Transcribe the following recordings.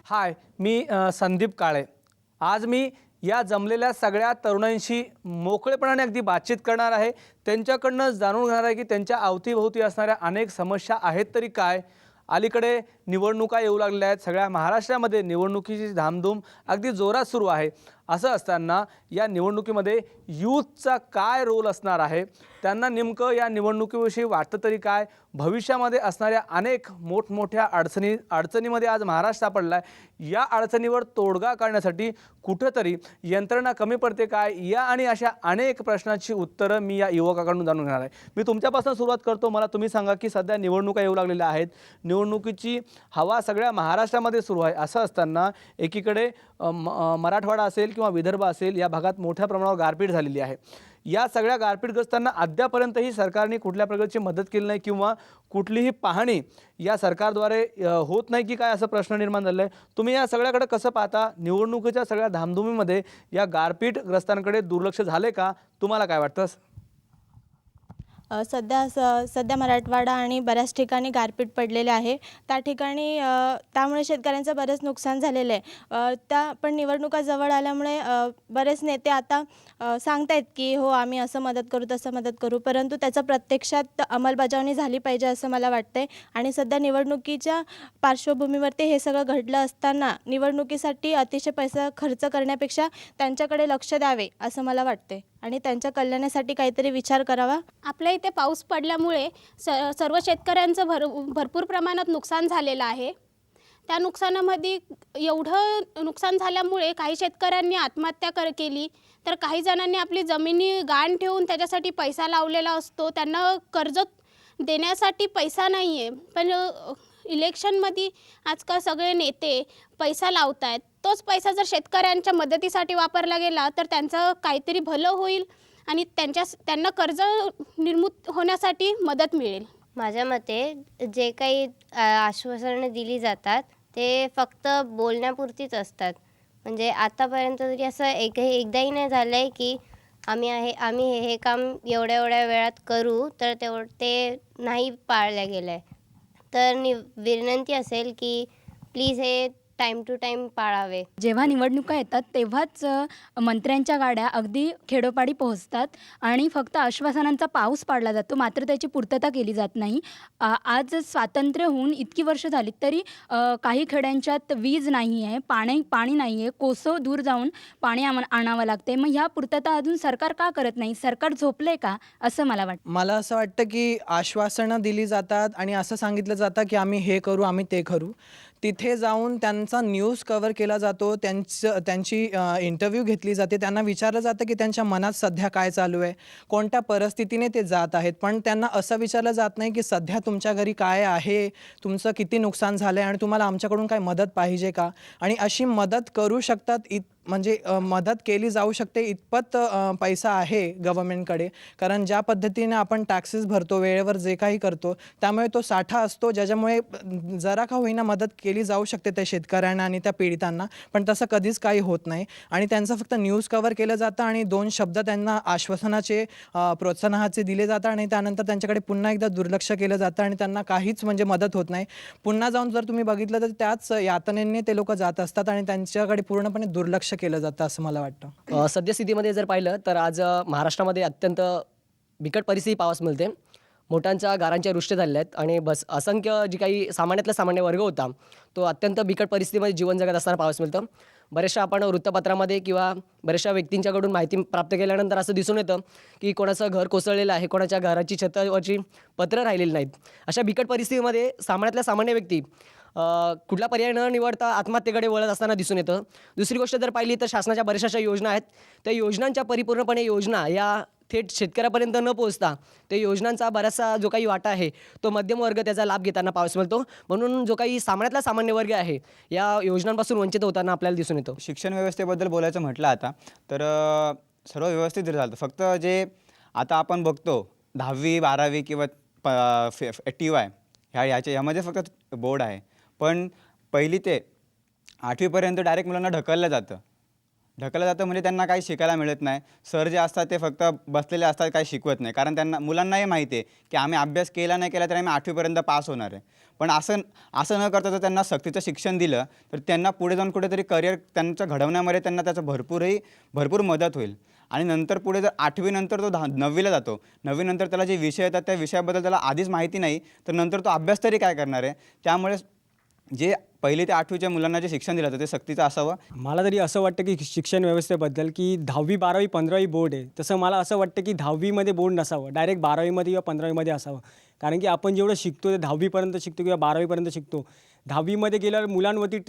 हाय, मी संदीप काळे. आज मी या जमलेल्या सगळ्या तरुणांशी मोकळेपणाने अगदी बातचीत करणार आहे. त्यांच्याकडनं जाणून घेणार आहे की त्यांच्या अवतीभोवती असणाऱ्या अनेक समस्या आहेत तरी काय. अलीकडे निवडणुका येऊ लागलेल्या आहेत. सगळ्या महाराष्ट्रामध्ये निवडणुकीची धामधूम अगदी जोरात सुरू आहे. असं असताना या निवडणुकीमध्ये यूथचा काय रोल असणार आहे, त्यांना नेमकं या निवडणुकीविषयी वाटतं तरी काय, भविष्यामध्ये असणाऱ्या अनेक मोठमोठ्या अडचणीमध्ये आज महाराष्ट्र सापडला आहे. या अडचणीवर तोडगा काढण्यासाठी कुठंतरी यंत्रणा कमी पडते काय, या आणि अशा अनेक प्रश्नांची उत्तरं मी या युवकाकडून जाणून घेणार आहे. मी तुमच्यापासून सुरुवात करतो. मला तुम्ही सांगा की सध्या निवडणुका येऊ लागलेल्या आहेत. निवडणुकीची हवा सगळ्या महाराष्ट्रामध्ये सुरू आहे. असं असताना एकीकडे मराठवाडा असेल किंवा विदर्भ असेल, या भागात मोठ्या प्रमाणावर गारपीट झालेली आहे. या सगळ्या गारपीटग्रस्तांना अद्यापर्यंतही सरकारने कुठल्या प्रकारची मदत केली नाही किंवा कुठलीही पाहणी या सरकारद्वारे होत नाही की काय, असा प्रश्न निर्माण झाला आहे. तुम्ही या सगळ्याकडे कसं पाहता? निवडणुकीच्या सगळ्या धामधुमीमध्ये या गारपीटग्रस्तांकडे दुर्लक्ष झाले का? तुम्हाला काय वाटतं? सध्या मराठवाडा आणि बऱ्याच ठिकाणी गारपीट पडलेले आहे. त्या ठिकाणी त्यामुळे शेतकऱ्यांचं बरेच नुकसान झालेलं आहे. पण निवडणुका जवळ आल्यामुळे बरेच नेते आता सांगतायत की हो आम्ही असं मदत करू तसं मदत करू, परंतु त्याचं प्रत्यक्षात अंमलबजावणी झाली पाहिजे असं मला वाटतंय. आणि सध्या निवडणुकीच्या पार्श्वभूमीवरती हे सगळं घडलं असताना निवडणुकीसाठी अतिशय पैसा खर्च करण्यापेक्षा त्यांच्याकडे लक्ष द्यावे असं मला वाटते आणि त्यांच्या कल्याणासाठी काहीतरी विचार करावा. आपल्या इथे पाऊस पडल्यामुळे सर्व शेतकऱ्यांचं भरपूर प्रमाणात नुकसान झालेलं आहे. त्या नुकसानामध्ये एवढं नुकसान झाल्यामुळे काही शेतकऱ्यांनी आत्महत्या केली, तर काही जणांनी आपली जमिनी गहाण ठेवून त्याच्यासाठी पैसा लावलेला असतो. त्यांना कर्ज देण्यासाठी पैसा नाही आहे, पण इलेक्शनमध्ये आजकाल सगळे नेते पैसा लावत आहेत. तोच पैसा जर शेतकऱ्यांच्या मदतीसाठी वापरला गेला तर त्यांचं काहीतरी भलं होईल आणि त्यांना कर्ज निर्मुक्त होण्यासाठी मदत मिळेल. माझ्या मते जे काही आश्वासनं दिली जातात ते फक्त बोलण्यापुरतीच असतात. म्हणजे आतापर्यंत तरी असं एकदाही नाही झालं आहे की आम्ही हे काम एवढ्या वेळात करू, तर ते नाही पाळलं गेलं आहे. तर विनंती असेल की प्लीज हे टाईम टू टाईम पाळावे. जेव्हा निवडणुका येतात तेव्हाच मंत्र्यांच्या गाड्या अगदी खेडोपाडी पोहोचतात आणि फक्त आश्वासनांचा पाऊस पाडला जातो, मात्र त्याची पूर्तता केली जात नाही. आज स्वातंत्र्य होऊन इतकी वर्ष झाली तरी काही खेड्यांच्यात वीज नाही आहे, पाणी नाही आहे, कोसो दूर जाऊन पाणी आणावं लागते. मग ह्या पूर्तता अजून सरकार का करत नाही? सरकार झोपले का असं मला वाटतं. मला असं वाटतं की आश्वासनं दिली जातात आणि असं सांगितलं जातं की आम्ही हे करू, आम्ही ते करू. तिथे जाऊन त्यांचा न्यूज कव्हर केला जातो, त्यांची इंटरव्ह्यू घेतली जाते, त्यांना विचारलं जातं की त्यांच्या मनात सध्या काय चालू आहे, कोणत्या परिस्थितीने ते जात आहेत. पण त्यांना असं विचारलं जात नाही की सध्या तुमच्या घरी काय आहे, तुमचं किती नुकसान झालं आहे आणि तुम्हाला आमच्याकडून काय मदत पाहिजे का. आणि अशी मदत करू शकतात म्हणजे मदत केली जाऊ शकते इतपत पैसा आहे गव्हर्मेंटकडे. कारण ज्या पद्धतीने आपण टॅक्सेस भरतो, वेळेवर जे काही करतो, त्यामुळे तो साठा असतो ज्याच्यामुळे जरा का होईना मदत केली जाऊ शकते त्या शेतकऱ्यांना आणि त्या पीडितांना. पण तसं कधीच काही होत नाही आणि त्यांचं फक्त न्यूज कव्हर केलं जातं आणि 2 शब्द त्यांना आश्वासनाचे प्रोत्साहनाचे दिले जातात आणि त्यानंतर त्यांच्याकडे पुन्हा एकदा दुर्लक्ष केलं जातं आणि त्यांना काहीच म्हणजे मदत होत नाही. पुन्हा जाऊन जर तुम्ही बघितलं तर त्याच यातनेने ते लोक जात असतात आणि त्यांच्याकडे पूर्णपणे दुर्लक्ष केलं जातं असं मला वाटतं. सद्यस्थितीमध्ये जर पाहिलं तर आज महाराष्ट्रामध्ये अत्यंत बिकट परिस्थिती पाहावयास मिळते. मोठ्यांच्या घरांच्या रुष्ट झालेल्या आहेत आणि असंख्य जी काही सामान्यातला सामान्य वर्ग होता तो अत्यंत बिकट परिस्थितीमध्ये जीवन जगत असताना पाहावयास मिळतं. बऱ्याचशा आपण वृत्तपत्रामध्ये किंवा बऱ्याचशा व्यक्तींच्याकडून माहिती प्राप्त केल्यानंतर असं दिसून येतं की कोणाचं घर कोसळलेलं आहे, कोणाच्या घराची छतावरची पत्रं राहिलेली नाहीत. अशा बिकट परिस्थितीमध्ये सामान्यातला सामान्य व्यक्ती कुठला पर्याय न निवडता आत्महत्येकडे वळत असताना दिसून येतं. दुसरी गोष्ट जर पाहिली तर शासनाच्या बऱ्याचशा योजना आहेत, त्या योजनांच्या परिपूर्णपणे योजना या थेट शेतकऱ्यापर्यंत न पोहोचता त्या योजनांचा बराचसा जो काही वाटा आहे तो मध्यम वर्ग त्याचा लाभ घेताना पाहावयास मिळतो. म्हणून जो काही सामान्यातला सामान्य वर्ग आहे या योजनांपासून वंचित होताना आपल्याला दिसून येतो. शिक्षण व्यवस्थेबद्दल बोलायचं म्हटलं आता तर सर्व व्यवस्थित झालं. फक्त जे आता आपण बघतो 10वी 12वी किंवा TY ह्यामध्ये फक्त बोर्ड आहे, पण 1ली ते 8वीपर्यंत डायरेक्ट मुलांना ढकललं जातं. ढकललं जातं म्हणजे त्यांना काही शिकायला मिळत नाही. सर जे असतात ते फक्त बसलेले असतात, काही शिकवत नाही. कारण त्यांना मुलांनाही माहिती आहे की आम्ही अभ्यास केला नाही केला तरी आम्ही 8वीपर्यंत पास होणार आहे. पण असं न करता जर त्यांना सक्तीचं शिक्षण दिलं तर त्यांना पुढे जाऊन कुठेतरी करिअर त्यांचं घडवण्यामध्ये त्यांना त्याचं भरपूर मदत होईल. आणि नंतर पुढे जर 8वी नंतर तो 9वीला जातो, 9वी नंतर त्याला जे विषय येतात त्या विषयाबद्दल त्याला आधीच माहिती नाही, तर नंतर तो अभ्यास तरी काय करणार आहे. त्यामुळे जे 1ली ते 8वीच्या मुलांना जे शिक्षण दिलं जातं ते सक्तीचं असावं. मला तरी असं वाटतं की शिक्षण व्यवस्थेबद्दल की 10वी 12वी 15वी बोर्ड आहे, तसं मला असं वाटतं की 10वीमध्ये बोर्ड नसावं, डायरेक्ट 12वीमध्ये किंवा 15वीमध्ये असावं. कारण की आपण जेवढं शिकतो ते 10वीपर्यंत शिकतो किंवा 12वीपर्यंत शिकतो. 10वीमध्ये गेल्यावर मुलांवरती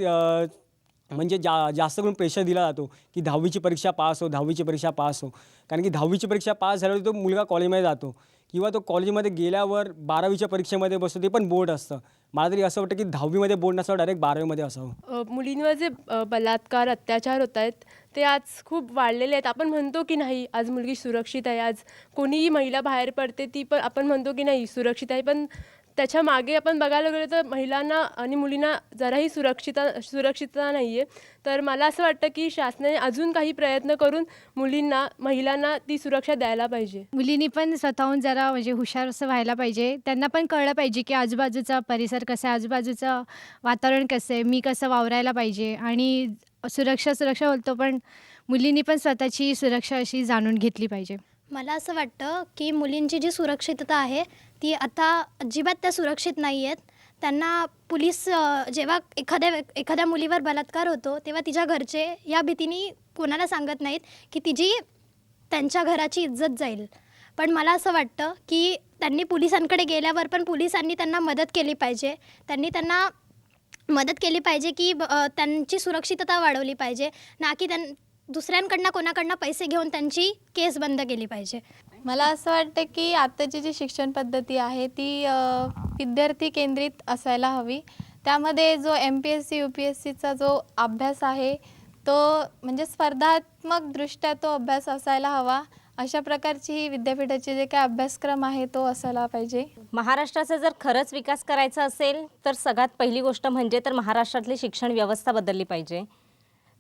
म्हणजे जास्त करून प्रेशर दिला जातो की 10वीची परीक्षा पास हो, 10वीची परीक्षा पास हो. कारण की 10वीची परीक्षा पास झाल्यावर तो मुलगा कॉलेजमध्ये जातो किंवा तो कॉलेजमध्ये गेल्यावर 12वीच्या परीक्षेमध्ये बसतो, ते पण बोर्ड असतं. मला तरी असं वाटतं की 10वीमध्ये बोर्ड नसावं, डायरेक्ट 12वीमध्ये असावं. मुलींवर जे बलात्कार अत्याचार होत आहेत ते आज खूप वाढलेले आहेत. आपण म्हणतो की नाही आज मुलगी सुरक्षित आहे, आज कोणीही महिला बाहेर पडते ती पण आपण म्हणतो की नाही सुरक्षित आहे, पण त्याच्या मागे आपण बघायला गेलो तर महिलांना आणि मुलींना जराही सुरक्षितता नाही आहे. तर मला असं वाटतं की शासनाने अजून काही प्रयत्न करून महिलांना ती सुरक्षा द्यायला पाहिजे. मुलींनी पण स्वतःहून जरा म्हणजे हुशार असं व्हायला पाहिजे. त्यांना पण कळलं पाहिजे की आजूबाजूचा परिसर कसा आहे, आजूबाजूचं वातावरण कसं आहे, मी कसं वावरायला पाहिजे. आणि सुरक्षा बोलतो, पण मुलींनी पण स्वतःची सुरक्षा अशी जाणून घेतली पाहिजे. मला असं वाटतं की मुलींची जी सुरक्षितता आहे ती आता अजिबात त्या सुरक्षित नाही आहेत. त्यांना पोलीस जेव्हा एखाद्या मुलीवर बलात्कार होतो तेव्हा तिच्या घरचे या भीतीने कोणाला सांगत नाहीत की त्यांच्या घराची इज्जत जाईल. पण मला असं वाटतं की त्यांनी पोलिसांकडे गेल्यावर पण पोलिसांनी त्यांना मदत केली पाहिजे. त्यांना मदत केली पाहिजे की त्यांची सुरक्षितता वाढवली पाहिजे, ना की दुसऱ्यांकडनं कोणाकडनं पैसे घेऊन त्यांची केस बंद केली पाहिजे. मला असं वाटतं की आत्ताची जी शिक्षण पद्धती आहे ती विद्यार्थी केंद्रित असायला हवी. त्यामध्ये जो MPSC UPSCचा जो अभ्यास आहे तो म्हणजे स्पर्धात्मकदृष्ट्या तो अभ्यास असायला हवा. अशा प्रकारची ही विद्यापीठाचे जे काही अभ्यासक्रम आहे तो असायला पाहिजे. महाराष्ट्राचा जर खरंच विकास करायचा असेल तर सगळ्यात पहिली गोष्ट म्हणजे तर महाराष्ट्रातली शिक्षण व्यवस्था बदलली पाहिजे.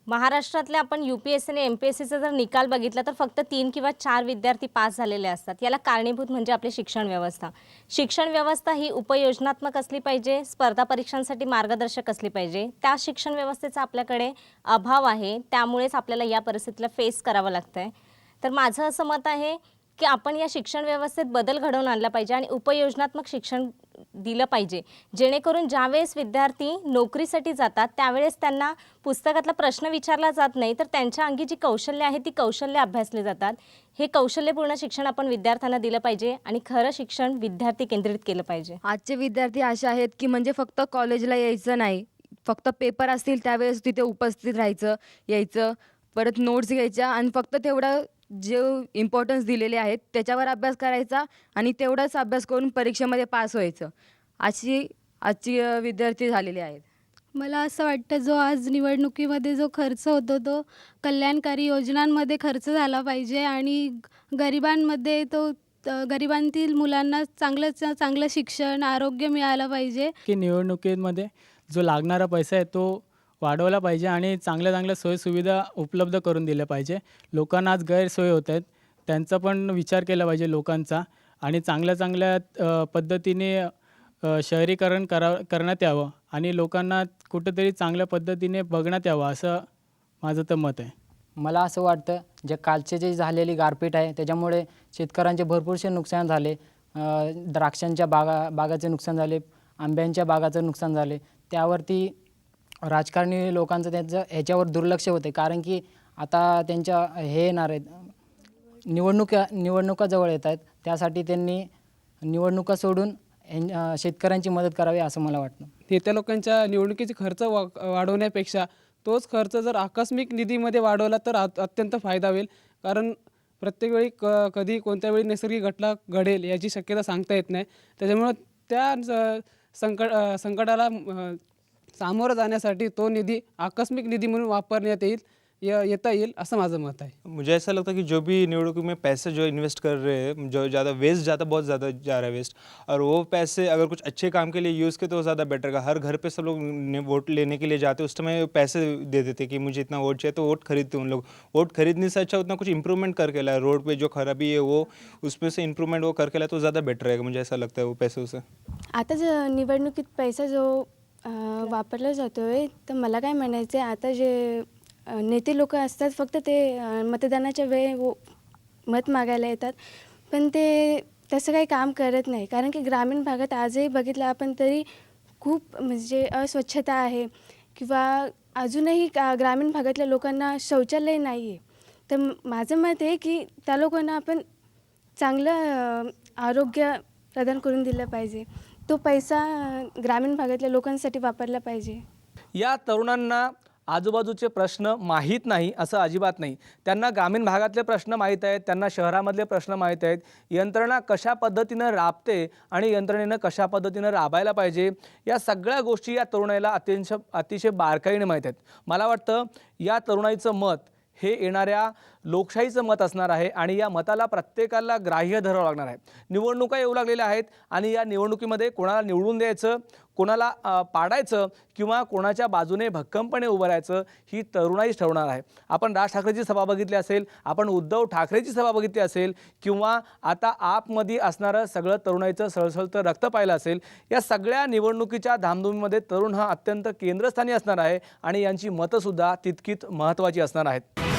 महाराष्ट्रातले आपण UPSC आणि MPSCचा जर निकाल बघितला तर फक्त 3 किंवा 4 विद्यार्थी पास झालेले असतात. याला कारणीभूत म्हणजे आपली शिक्षण व्यवस्था. शिक्षण व्यवस्था ही उपयोजनात्मक असली पाहिजे, स्पर्धा परीक्षांसाठी मार्गदर्शक असली पाहिजे. त्या शिक्षण व्यवस्थेचा आपल्याकडे अभाव आहे, त्यामुळेच आपल्याला या परिस्थितीला फेस करावं लागतं आहे. तर माझं असं मत आहे की आपण या शिक्षण व्यवस्थेत बदल घडवून आणला पाहिजे आणि उपयोजनात्मक शिक्षण दिलं पाहिजे, जेणेकरून ज्यावेळेस विद्यार्थी नोकरीसाठी जातात त्यावेळेस त्यांना पुस्तकातला प्रश्न विचारला जात नाही, तर त्यांच्या अंगी जी कौशल्य आहे ती कौशल्य अभ्यासली जातात. हे कौशल्यपूर्ण शिक्षण आपण विद्यार्थ्यांना दिलं पाहिजे आणि खरं शिक्षण विद्यार्थी केंद्रित केलं पाहिजे. आजचे विद्यार्थी असे आहेत की म्हणजे फक्त कॉलेजला यायचं नाही, फक्त पेपर असतील त्यावेळेस तिथे उपस्थित राहायचं, यायचं, परत नोट्स घ्यायच्या आणि फक्त तेवढं जे इम्पॉर्टन्स दिलेले आहेत त्याच्यावर अभ्यास करायचा आणि तेवढाच अभ्यास करून परीक्षेमध्ये पास व्हायचं. आजची विद्यार्थी झालेले आहेत. मला असं वाटतं जो आज निवडणुकीमध्ये जो खर्च होतो तो कल्याणकारी योजनांमध्ये खर्च झाला पाहिजे आणि गरिबांतील मुलांना चांगलं शिक्षण, आरोग्य मिळालं पाहिजे. की निवडणुकीमध्ये जो लागणारा पैसा आहे तो वाढवला पाहिजे आणि चांगल्या सोयीसुविधा उपलब्ध करून दिल्या पाहिजे. लोकांना आज गैरसोय होत आहेत, त्यांचा पण विचार केला पाहिजे लोकांचा आणि चांगल्या पद्धतीने शहरीकरण करण्यात यावं आणि लोकांना कुठंतरी चांगल्या पद्धतीने बघण्यात यावं, असं माझं तर मत आहे. मला असं वाटतं जे कालचे जे झालेली गारपीट आहे त्याच्यामुळे शेतकऱ्यांचे भरपूरसे नुकसान झाले. द्राक्षांच्या बागाचे नुकसान झाले, आंब्यांच्या बागाचं नुकसान झाले. त्यावरती राजकारणी लोकांचं ह्याच्यावर दुर्लक्ष होते, कारण की आता त्यांच्या हे येणार आहेत निवडणुका जवळ येत आहेत, त्यासाठी त्यांनी निवडणुका सोडून शेतकऱ्यांची मदत करावी असं मला वाटतं. त्या लोकांच्या निवडणुकीचे खर्च वाढवण्यापेक्षा तोच खर्च जर आकस्मिक निधीमध्ये वाढवला तर अत्यंत फायदा होईल. कारण प्रत्येक वेळी कधी कोणत्या वेळी नैसर्गिक घटना घडेल याची शक्यता सांगता येत नाही. त्याच्यामुळं त्या संकटाला सामोरं जाण्यासाठी तो निधी आकस्मिक निधी म्हणून वापरण्यात येईल, येता येईल असं माझं मत आहे. मुझे ऐसा लगता है कि जो भी निवडणुकों में पैसे जो इन्वेस्ट कर रहे हैं, जो ज़्यादा वेस्ट जाता, बहुत ज़्यादा जा रहा है वेस्ट, और वो पैसे अगर कुछ अच्छे काम के लिए यूज़ के तो ज़्यादा बेटर का। हर घर पे सब लोग वोट लेने के लिए जाते, उस समय पैसे दे देते कि मुझे इतना वोट चाहिए, तो वोट खरीदते उन लोग। वोट खरीदने से अच्छा उतना कुछ इंप्रूवमेंट करके लाए, रोड पे जो खराबी है वो उसमें से इंप्रूवमेंट वो करके लाए तो ज़्यादा बेटर रहेगा, मुझे ऐसा लगता है वो पैसों से। आता जो निवडणुकीत पैसा जो वापरला जातो आहे, तर मला काय म्हणायचं आहे, आता जे नेते लोक असतात फक्त ते मतदानाच्या वेळी मत मागायला येतात, पण ते तसं काही काम करत नाही. कारण की ग्रामीण भागात आजही बघितलं आपण तरी खूप म्हणजे अस्वच्छता आहे किंवा अजूनही ग्रामीण भागातल्या लोकांना शौचालय नाही आहे. तर माझं मत आहे की त्या लोकांना आपण चांगलं आरोग्य प्रदान करून दिलं पाहिजे. तो पैसा ग्रामीण भागातल्या लोकांसाठी वापरला पाहिजे. या तरुणांना आजूबाजूचे प्रश्न माहीत नाही असं अजिबात नाही. त्यांना ग्रामीण भागातले प्रश्न माहीत आहेत, त्यांना शहरामधले प्रश्न माहीत आहेत. यंत्रणा कशा पद्धतीनं राबते आणि यंत्रणेनं कशा पद्धतीनं राबायला पाहिजे या सगळ्या गोष्टी या तरुणाईला अतिशय बारकाईने माहीत आहेत. मला वाटतं या तरुणाईचं मत हे येणाऱ्या लोकशाहीचं मत असणार आहे आणि या मताला प्रत्येकाला ग्राह्य धरावं लागणार आहे. निवडणुका येऊ लागलेल्या आहेत आणि या निवडणुकीमध्ये कोणाला निवडून द्यायचं, कोणाला पाडायचं किंवा कोणाच्या बाजूने भक्कमपणे उभं राहायचं ही तरुणाईच ठरवणार आहे. आपण राज ठाकरेची सभा बघितली असेल, आपण उद्धव ठाकरेची सभा बघितली असेल किंवा आता आपमध्ये असणारं सगळं तरुणाईचं सळसळतं रक्त पाहिलं असेल. या सगळ्या निवडणुकीच्या धामधुमीमध्ये तरुण हा अत्यंत केंद्रस्थानी असणार आहे आणि यांची मतंसुद्धा तितकीच महत्त्वाची असणार आहेत.